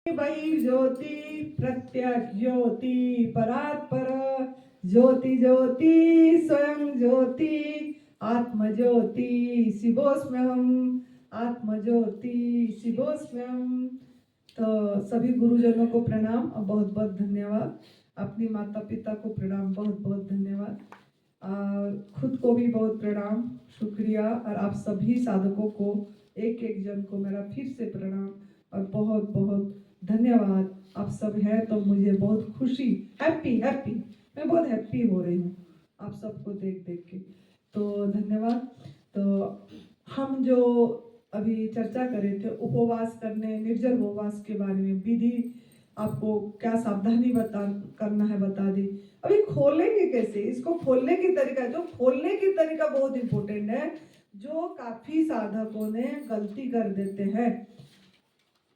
वही ज्योति प्रत्यक्ष ज्योति परात्पर ज्योति ज्योति स्वयं ज्योति आत्म ज्योति शिवोस्म्यहम आत्म ज्योति शिवोस्म्यहम। तो सभी गुरुजनों को प्रणाम और बहुत बहुत धन्यवाद। अपनी माता पिता को प्रणाम, बहुत बहुत धन्यवाद। और खुद को भी बहुत प्रणाम, शुक्रिया। और आप सभी साधकों को, एक एक जन को मेरा फिर से प्रणाम और बहुत बहुत धन्यवाद। आप सब हैं तो मुझे बहुत खुशी, हैप्पी मैं बहुत हैप्पी हो रही हूँ आप सबको देख देख के। तो धन्यवाद। तो हम जो अभी चर्चा कर रहे थे उपवास करने, निर्जल उपवास के बारे में, विधि आपको क्या सावधानी करना है बता दी। अभी खोलेंगे कैसे इसको? खोलने की तरीका, जो खोलने की तरीका बहुत इंपॉर्टेंट है, जो काफी साधकों ने गलती कर देते हैं,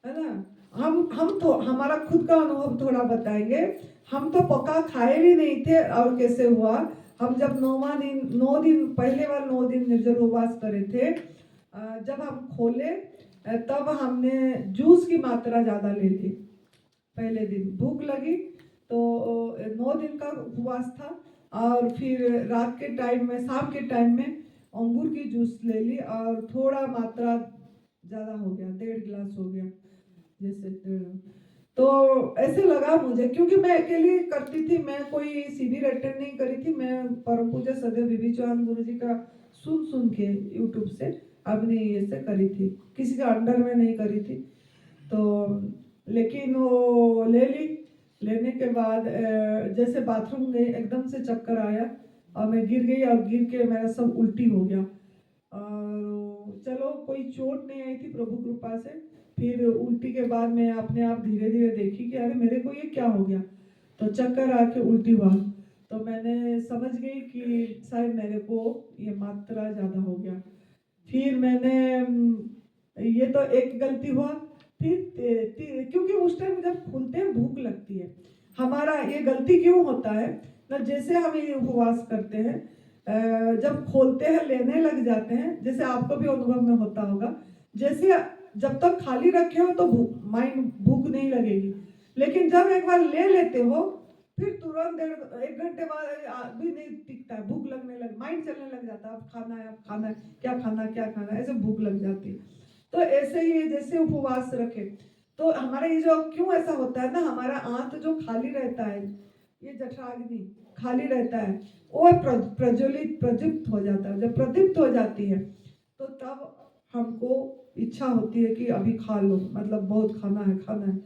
है ना। हम तो हमारा खुद का अनुभव थोड़ा बताएंगे। हम तो पका खाए भी नहीं थे और कैसे हुआ। हम जब 9 दिन पहले बार 9 दिन निर्जल उपवास करे थे, जब हम खोले तब हमने जूस की मात्रा ज़्यादा ले ली। पहले दिन भूख लगी तो 9 दिन का उपवास था और फिर रात के टाइम में, शाम के टाइम में अंगूर की जूस ले ली और थोड़ा मात्रा ज़्यादा हो गया, 1.5 गिलास हो गया जैसे। तो ऐसे लगा मुझे, क्योंकि मैं अकेली करती थी, मैं कोई शिविर अटेंड नहीं करी थी। मैं परम पूज्य सदैव बीबी चौहान गुरु जी का सुन के यूट्यूब से अपनी ऐसे करी थी, किसी का अंडर में नहीं करी थी। तो लेकिन वो ले ली। लेने के बाद जैसे बाथरूम गई, एकदम से चक्कर आया और मैं गिर गई और गिर के मेरा सब उल्टी हो गया। और चलो कोई चोट नहीं आई थी प्रभु कृपा से। फिर उल्टी के बाद मैं अपने आप धीरे धीरे देखी कि अरे मेरे को ये क्या हो गया, तो चक्कर आके उल्टी हुआ। तो मैंने समझ गई कि शायद मेरे को ये मात्रा ज़्यादा हो गया। फिर मैंने ये तो एक गलती हुआ। फिर क्योंकि उस टाइम जब खुलते हैं भूख लगती है। हमारा ये गलती क्यों होता है ना, जैसे हम ये उपवास करते हैं, जब खोलते हैं लेने लग जाते हैं, जैसे आपको भी अनुभव में होता होगा, जैसे जब तक खाली रखे हो तो माइंड भूख नहीं लगेगी, लेकिन जब एक बार ले लेते हो फिर तुरंत 1 घंटे बाद भी नहीं टिकता है, भूख लगने लग, माइंड चलने लग जाता है, अब खाना है, अब खाना है, क्या खाना क्या खाना, ऐसे भूख लग जाती है। तो ऐसे ही जैसे उपवास रखे तो हमारा ये जो क्यों ऐसा होता है ना, हमारा आंत जो खाली रहता है, ये जठराग्नि खाली रहता है, वो प्रज्वलित प्रदीप्त हो जाता है। जब प्रदीप्त हो जाती है तो तब हमको इच्छा होती है कि अभी खा लो, मतलब बहुत खाना है खाना है,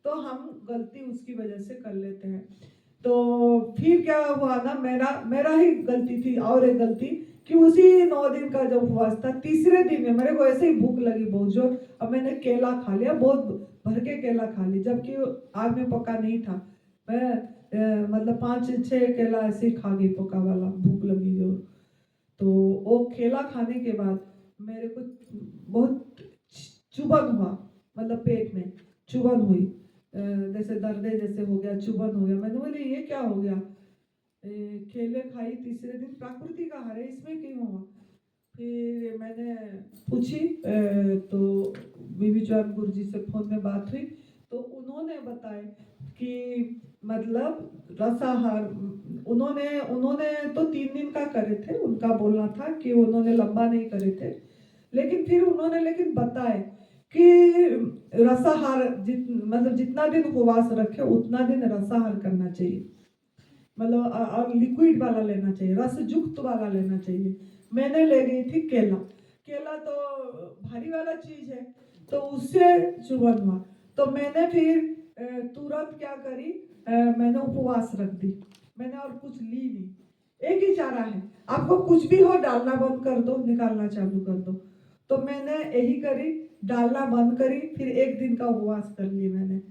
तो हम गलती उसकी वजह से कर लेते हैं। तो फिर क्या हुआ ना, मेरा ही गलती थी और एक गलती कि उसी 9 दिन का जब उपवास था, तीसरे दिन में मेरे को ऐसे ही भूख लगी बहुत जोर। अब मैंने केला खा लिया, बहुत भर के केला खा ली, जबकि आग में पका नहीं था। मैं मतलब 5-6 केला ऐसे ही खा गई पका वाला, भूख लगी जोर। तो वो केला खाने के बाद मेरे को बहुत चुभन हुआ, मतलब पेट में चुभन हुई, जैसे दर्द जैसे हो गया, चुभन हो गया। मैंने बोली ये क्या हो गया, केले खाई तीसरे दिन, प्राकृतिक आहार है, इसमें क्यों हुआ। फिर मैंने पूछी तो बीबी चौहान गुरु जी से फोन में बात हुई, तो उन्होंने बताया कि मतलब रसाहार, उन्होंने तो 3 दिन का करे थे, उनका बोलना था कि उन्होंने लंबा नहीं करे थे, लेकिन फिर उन्होंने बताए कि रसाहार मतलब जितना दिन उपवास रखे उतना दिन रसाहार करना चाहिए, मतलब और लिक्विड वाला लेना चाहिए, रस युक्त वाला लेना चाहिए। मैंने ले गई थी केला, केला तो भारी वाला चीज है, तो उससे चुभन हुआ। तो मैंने फिर तुरंत क्या करी, मैंने उपवास रख दी, मैंने और कुछ ली नहीं। एक ही चारा है, आपको कुछ भी हो डालना बंद कर दो, निकालना चालू कर दो। तो मैंने यही करी, डालना बंद करी, फिर 1 दिन का उपवास कर ली। मैंने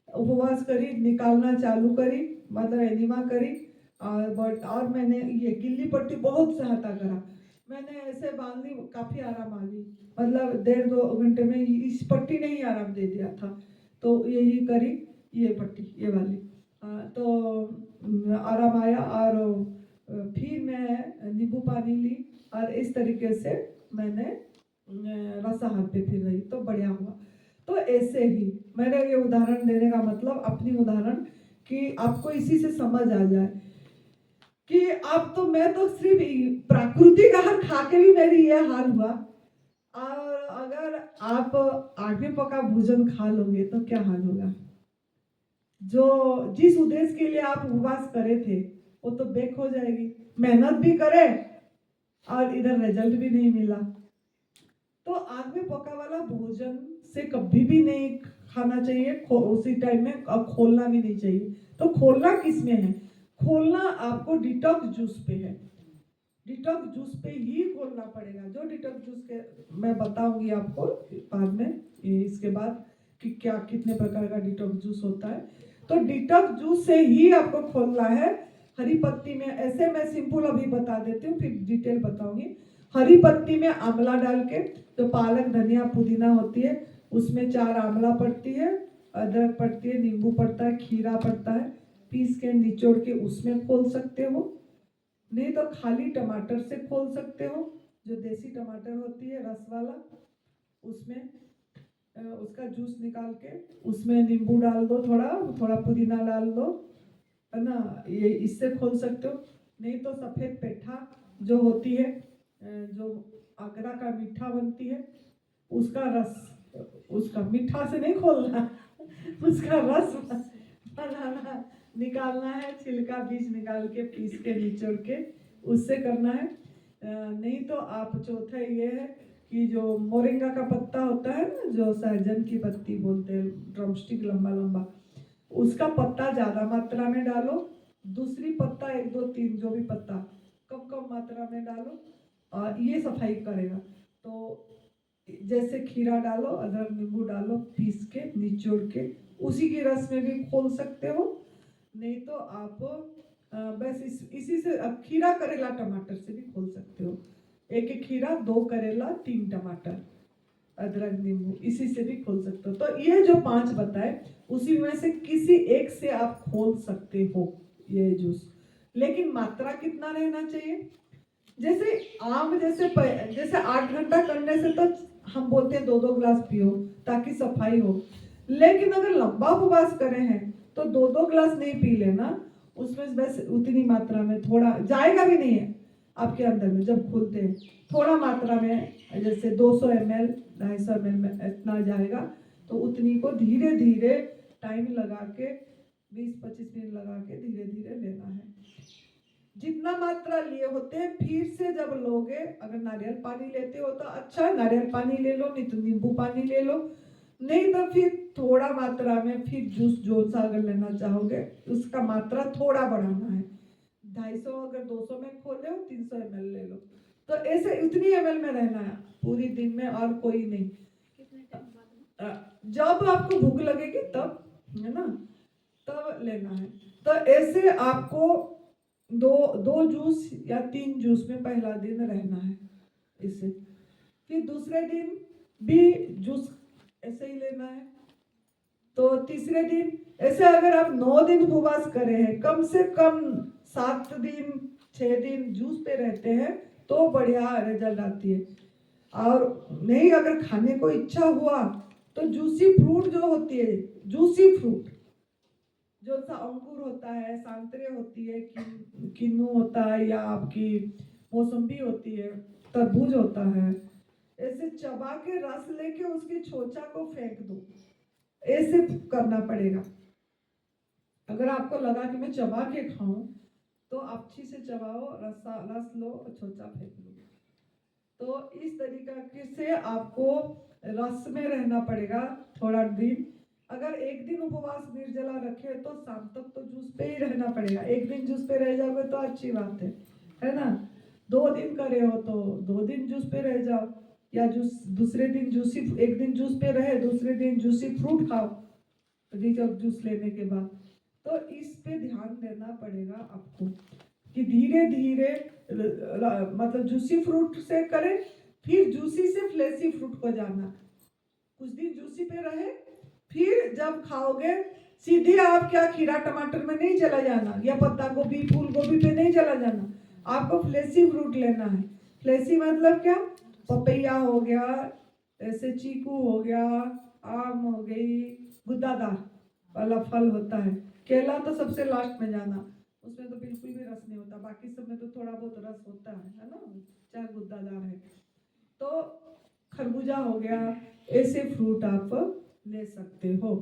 उपवास करी, निकालना चालू करी, मतलब एनिमा करी, और मैंने ये गिल्ली पट्टी बहुत सहायता करा। मैंने ऐसे बांध ली, काफी आराम आ गई, मतलब 1.5-2 घंटे में इस पट्टी ने ही आराम दे दिया था। तो यही करी, ये पट्टी ये वाली, तो आराम आया। और फिर मैं नींबू पानी ली और इस तरीके से मैंने रसाहार पे फिर रही, तो बढ़िया हुआ। तो ऐसे ही मैंने ये उदाहरण देने का मतलब अपनी उदाहरण कि आपको इसी से समझ आ जाए कि अब तो मैं तो सिर्फ प्राकृतिक आहार खा के भी मेरी ये हाल हुआ, और अगर आप आगे पका भोजन खा लोगे तो क्या हाल होगा। जो जिस उद्देश्य के लिए आप उपवास करे थे वो तो बेक हो जाएगी। मेहनत भी करे और इधर रिजल्ट भी नहीं मिला। तो आग में पका वाला भोजन से कभी भी नहीं खाना चाहिए, उसी टाइम में खोलना भी नहीं चाहिए। तो खोलना किस में है? खोलना आपको डिटॉक्स जूस पे है। डिटॉक्स जूस पे ही खोलना पड़ेगा। जो डिटॉक्स जूस के मैं बताऊंगी आपको बाद में, इसके बाद कि क्या कितने प्रकार का डिटॉक्स जूस होता है। तो डिटॉक्स जूस से ही आपको खोलना है। हरी पत्ती में ऐसे मैं सिंपल अभी बता देती हूँ, फिर डिटेल बताऊंगी। हरी पत्ती में आंवला डाल के, जो पालक धनिया पुदीना होती है उसमें 4 आंवला पड़ती है, अदरक पड़ती है, नींबू पड़ता है, खीरा पड़ता है, पीस के निचोड़ के उसमें खोल सकते हो। नहीं तो खाली टमाटर से खोल सकते हो, जो देसी टमाटर होती है रस वाला, उसमें उसका जूस निकाल के उसमें नींबू डाल दो, थोड़ा थोड़ा पुदीना डाल दो, है ना, ये इससे खोल सकते हो। नहीं तो सफ़ेद पेठा जो होती है, जो आगरा का मीठा बनती है, उसका रस, उसका मीठा से नहीं खोलना उसका रस बनाना, निकालना है, छिलका बीज निकाल के पीस के निचोड़ के उससे करना है। नहीं तो आप चौथा ये है कि जो मोरिंगा का पत्ता होता है ना, जो सहजन की पत्ती बोलते हैं, ड्रमस्टिक लंबा लंबा, उसका पत्ता ज़्यादा मात्रा में डालो। दूसरी पत्ता 1 2 3 जो भी पत्ता कम कम मात्रा में डालो, और ये सफाई करेगा। तो जैसे खीरा डालो, अदरक नींबू डालो, पीस के निचोड़ के उसी के रस में भी खोल सकते हो। नहीं तो आप बस इसी से खीरा करेला टमाटर से भी खोल सकते हो। 1 खीरा 2 करेला 3 टमाटर अदरक नींबू इसी से भी खोल सकते हो। तो ये जो 5 बताए उसी में से किसी एक से आप खोल सकते हो ये जूस। लेकिन मात्रा कितना रहना चाहिए? जैसे आम जैसे 8 घंटा करने से तो हम बोलते हैं 2-2 ग्लास पियो ताकि सफाई हो। लेकिन अगर लंबा उपवास करे हैं तो 2-2 ग्लास नहीं पी लेना, उसमें बस उतनी मात्रा में, थोड़ा जाएगा भी नहीं है आपके अंदर में जब खुलते हैं, थोड़ा मात्रा में, जैसे 200 ml 250 ml में इतना जाएगा। तो उतनी को धीरे धीरे टाइम लगा के 20-25 मिनट लगा के धीरे धीरे लेना है। जितना मात्रा लिए होते हैं फिर से जब लोगे, अगर नारियल पानी लेते हो तो अच्छा नारियल पानी ले लो, नहीं तो नींबू पानी ले लो। नहीं तो फिर थोड़ा मात्रा में फिर जूस जो सा अगर लेना चाहोगे उसका मात्रा थोड़ा बढ़ाना है। 250 अगर 200 में खोले हो 300 ml ले लो। तो ऐसे उतनी ml में रहना है पूरी दिन में, और कोई नहीं। जब आपको भूख लगेगी तब, है ना, तब लेना है। तो ऐसे आपको 2 जूस या 3 जूस में पहला दिन रहना है इससे। फिर दूसरे दिन भी जूस ऐसे ही लेना है। तो तीसरे दिन ऐसे अगर आप 9 दिन उपवास करे हैं, कम से कम 7 दिन 6 दिन जूस पे रहते हैं तो बढ़िया रिजल्ट आती है। और नहीं अगर खाने को इच्छा हुआ तो जूसी फ्रूट जो होती है, जूसी फ्रूट जो सा अंगूर होता है, संतरे होती है, किन्नू होता है, या आपकी मौसम्बी होती है, तरबूज होता है, ऐसे चबा के रस लेके उसकी छोचा को फेंक दो। ऐसे करना पड़ेगा। अगर आपको लगा कि मैं चबा के खाऊं तो अच्छी से चबाओ, रस लो और छोचा फेंक लो। तो इस तरीके से आपको रस में रहना पड़ेगा थोड़ा दिन। अगर एक दिन उपवास निर्जला रखे तो शाम तक तो जूस पे ही रहना पड़ेगा। एक दिन जूस पे रह जाओगे तो अच्छी बात है ना। 2 दिन करे हो तो 2 दिन जूस पे रह जाओ, या जूस दूसरे दिन जूसी, एक दिन जूस पे रहे दूसरे दिन जूसी फ्रूट खाओ जूस लेने के बाद। तो इस पे ध्यान देना पड़ेगा आपको कि धीरे धीरे मतलब जूसी फ्रूट से करें, फिर जूसी से फ्लेसी फ्रूट को जाना, कुछ दिन जूसी पे रहे, फिर जब खाओगे सीधे आप क्या खीरा टमाटर में नहीं चला जाना, या पत्ता गोभी फूल गोभी पे नहीं चला जाना, आपको फ्लेसी फ्रूट लेना है। फ्लेसी मतलब क्या? पपैया हो गया, ऐसे चीकू हो गया, आम हो गई, गुद्दादार वाला फल होता है। केला तो सबसे लास्ट में जाना, उसमें तो बिल्कुल भी रस नहीं होता, बाकी सब में तो थोड़ा बहुत रस होता है ना, चाहे गुद्दादार है। तो खरबूजा हो गया, ऐसे फ्रूट आप ले सकते हो।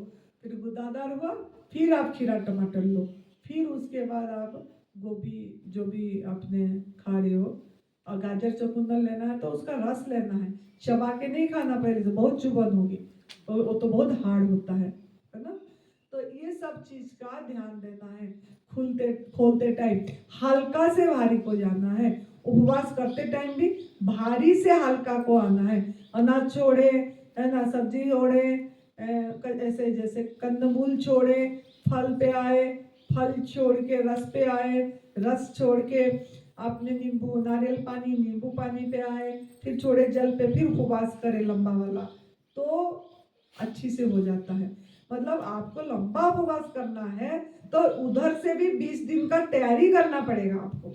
फिर गुद्दादार हुआ, फिर आप खीरा टमाटर लो, फिर उसके बाद आप गोभी जो भी आपने खा रहे हो, और गाजर चुकंदर लेना है तो उसका रस लेना है, चबा के नहीं खाना पहले से, बहुत चुभन होगी, वो तो बहुत हार्ड होता है ना। तो ये सब चीज का ध्यान देना है। खुलते खोलते टाइम हल्का से भारी को जाना है, उपवास करते टाइम भी भारी से हल्का को आना है। अनाज छोड़े है ना, सब्जी छोड़े, ऐसे जैसे कंदमूल छोड़े, फल पे आए, फल छोड़ के रस पे आए, रस छोड़ के आपने नींबू नारियल पानी नींबू पानी पे आए, फिर छोड़े जल पे, फिर उपवास करे लंबा वाला, तो अच्छी से हो जाता है। मतलब आपको लंबा उपवास करना है तो उधर से भी 20 दिन का तैयारी करना पड़ेगा आपको।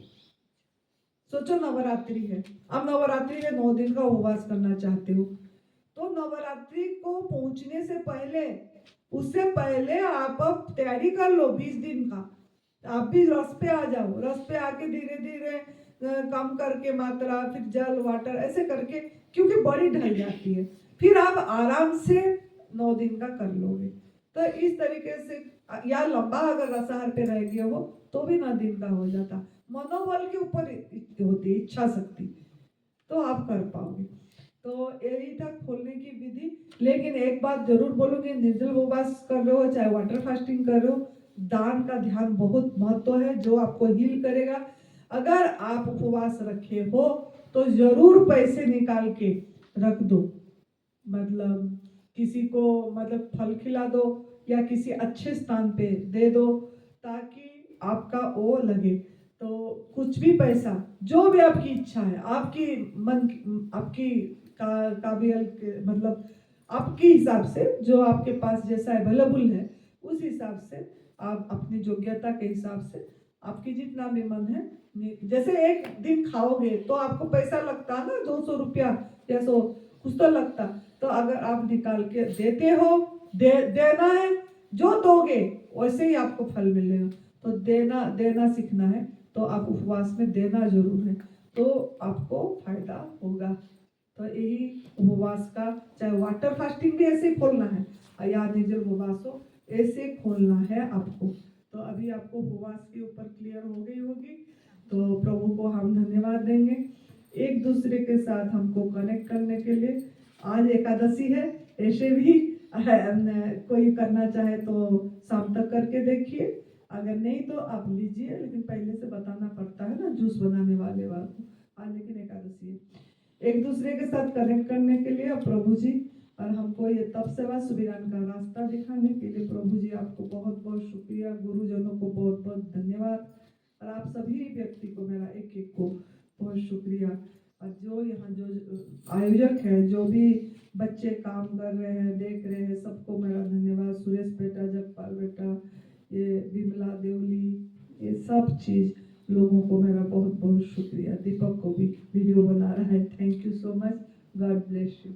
सोचो नवरात्रि है, अब नवरात्रि में 9 दिन का उपवास करना चाहते हो, तो नवरात्रि को पहुंचने से पहले, उससे पहले आप अब तैयारी कर लो 20 दिन का। आप भी रस पे आ जाओ, रस पे आके धीरे धीरे कम करके मात्रा, फिर जल वाटर ऐसे करके, क्योंकि बॉडी ढल जाती है, फिर आप आराम से 9 दिन का कर लोगे। तो इस तरीके से, या लंबा अगर रसाहार पे रह गए हो तो भी 9 दिन का हो जाता। मनोबल के ऊपर होती इच्छा शक्ति, तो आप कर पाओगे। तो यही था खोलने की विधि। लेकिन एक बात जरूर बोलूंगी, निर्जल उपवास कर रहे हो चाहे वाटर फास्टिंग कर रहे हो, दान का ध्यान बहुत महत्व है, जो आपको हील करेगा। अगर आप उपवास रखे हो तो जरूर पैसे निकाल के रख दो, मतलब किसी को मतलब फल खिला दो या किसी अच्छे स्थान पे दे दो, ताकि आपका वो लगे। तो कुछ भी पैसा, जो भी आपकी इच्छा है, आपकी मन आपकी काबिल मतलब आपके हिसाब से, जो आपके पास जैसा अवेलेबल है उस हिसाब से, आप अपनी योग्यता के हिसाब से, आपकी जितना भी मन है, जैसे एक दिन खाओगे तो आपको पैसा लगता है ना, 200 रुपया या 100 कुछ तो लगता। तो अगर आप निकाल के देते हो, देना है, जो दोगे वैसे ही आपको फल मिलेगा। तो देना देना सीखना है, तो आप उपवास में देना जरूर है, तो आपको फायदा होगा। तो यही उपवास का, चाहे वाटर फास्टिंग भी ऐसे खोलना है या निर्जल उपवास हो, ऐसे खोलना है आपको। तो अभी आपको उपवास के ऊपर क्लियर हो गई होगी। तो प्रभु को हम धन्यवाद देंगे एक दूसरे के साथ हमको कनेक्ट करने के लिए। आज एकादशी है, ऐसे भी कोई करना चाहे तो शाम तक करके देखिए, अगर नहीं तो आप लीजिए, लेकिन पहले से बताना पड़ता है ना जूस बनाने वाले को। आज लेकिन एकादशी है। एक दूसरे के साथ कनेक्ट करने के लिए प्रभु जी, और हमको ये तप सेवा सुविधान का रास्ता दिखाने के लिए प्रभु जी आपको बहुत बहुत शुक्रिया, गुरुजनों को बहुत बहुत धन्यवाद, और आप सभी व्यक्ति को मेरा एक एक को बहुत शुक्रिया। और जो यहाँ जो आयोजक है, जो भी बच्चे काम कर रहे हैं, देख रहे हैं, सबको मेरा धन्यवाद। सुरेश बेटा, जगपाल बेटा, ये विमला देवली, ये सब चीज लोगों को मेरा बहुत बहुत शुक्रिया। दीपक को भी वीडियो बना रहा है, thank you so much, God bless you.